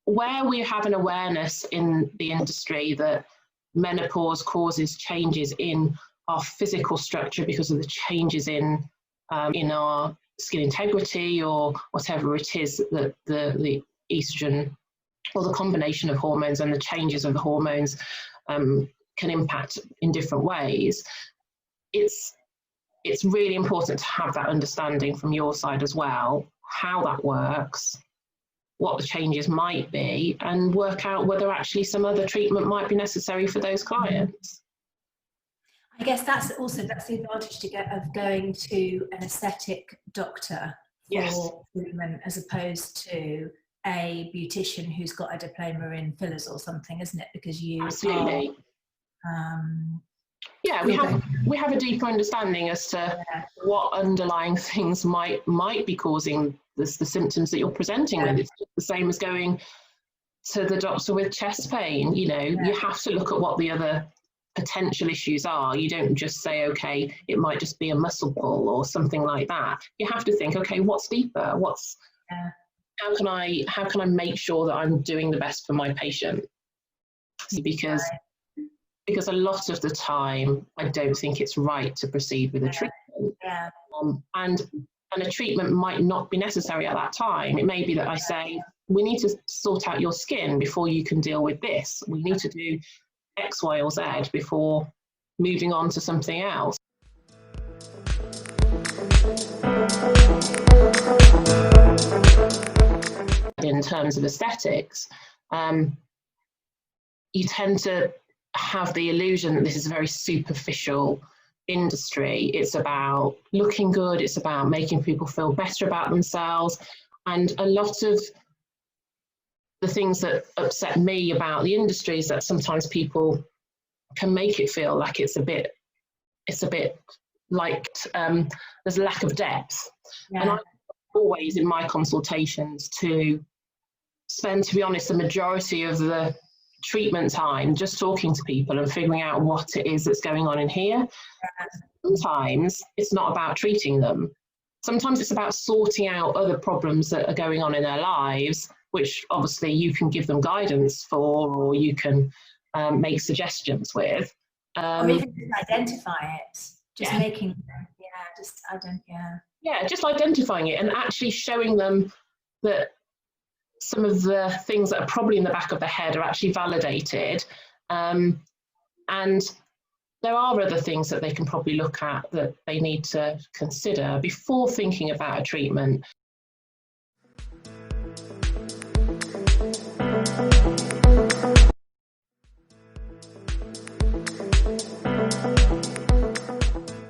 where we have an awareness in the industry that menopause causes changes in our physical structure because of the changes in our skin integrity or whatever it is that the estrogen or the combination of hormones and the changes of the hormones can impact in different ways, it's really important to have that understanding from your side as well, how that works, what the changes might be, and work out whether actually some other treatment might be necessary for those clients. I guess that's the advantage of going to an aesthetic doctor for treatment as opposed to a beautician who's got a diploma in fillers or something, isn't it? Because you absolutely we have a deeper understanding as to what underlying things might be causing the symptoms that you're presenting with. It's just the same as going to the doctor with chest pain. You know, you have to look at what the other potential issues are. You don't just say, okay, it might just be a muscle pull or something like that. You have to think, okay, what's deeper? How can I make sure that I'm doing the best for my patient? Because a lot of the time, I don't think it's right to proceed with a treatment. And a treatment might not be necessary at that time. It may be that I say, we need to sort out your skin before you can deal with this. We need to do X, Y, or Z before moving on to something else. In terms of aesthetics, you tend to have the illusion that this is a very superficial industry. It's about looking good, it's about making people feel better about themselves, and a lot of the things that upset me about the industry is that sometimes people can make it feel like it's a bit like there's a lack of depth. And I always in my consultations to spend, to be honest, the majority of the treatment time just talking to people and figuring out what it is that's going on in here. Sometimes it's not about treating them. Sometimes it's about sorting out other problems that are going on in their lives, which obviously you can give them guidance for, or you can make suggestions with. Or even just identify it. Just making, just identifying it and actually showing them that some of the things that are probably in the back of their head are actually validated. And there are other things that they can probably look at that they need to consider before thinking about a treatment.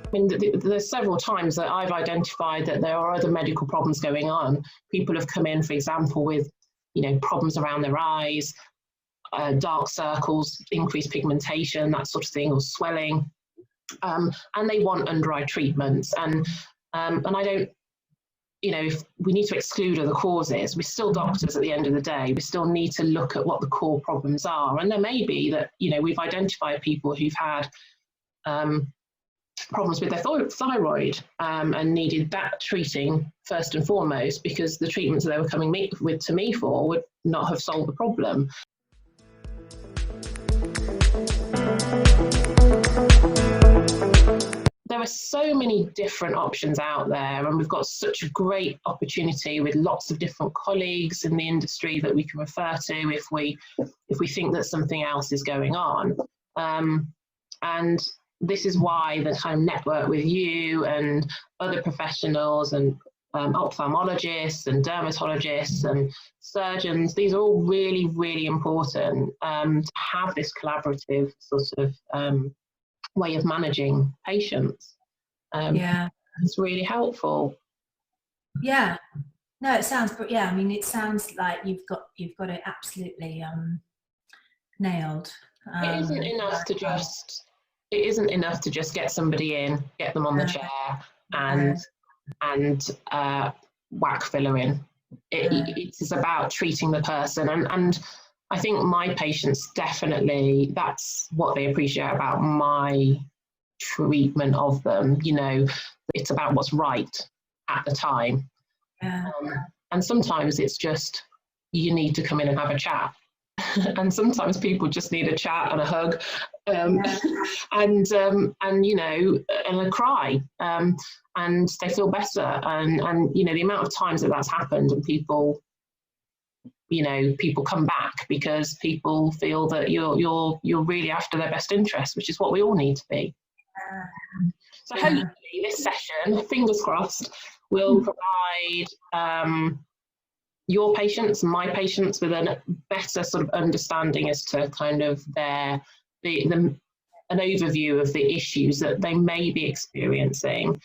I mean, there's several times that I've identified that there are other medical problems going on. People have come in, for example, with problems around their eyes, dark circles, increased pigmentation, that sort of thing, or swelling, and they want under-eye treatments. And I don't, if we need to exclude other causes, we're still doctors at the end of the day. We still need to look at what the core problems are. And there may be that, we've identified people who've had problems with their thyroid and needed that treating first and foremost, because the treatments they were coming to me for would not have solved the problem. There are so many different options out there, and we've got such a great opportunity with lots of different colleagues in the industry that we can refer to if we think that something else is going on. And this is why the kind of network with you and other professionals and ophthalmologists and dermatologists and surgeons, these are all really, really important to have this collaborative sort of way of managing patients. It's really helpful. No, it sounds, but I mean, it sounds like you've got it absolutely nailed. It isn't enough to just get somebody in, get them on the chair and whack filler in. It is about treating the person. And I think my patients definitely, that's what they appreciate about my treatment of them. It's about what's right at the time. And sometimes it's just, you need to come in and have a chat. And sometimes people just need a chat and a hug, and you know, and a cry, and they feel better. And you know, the amount of times that that's happened, and people, you know, people come back because people feel that you're really after their best interest, which is what we all need to be. So hopefully this session, fingers crossed, will provide your patients and my patients with a better sort of understanding as to kind of an overview of the issues that they may be experiencing,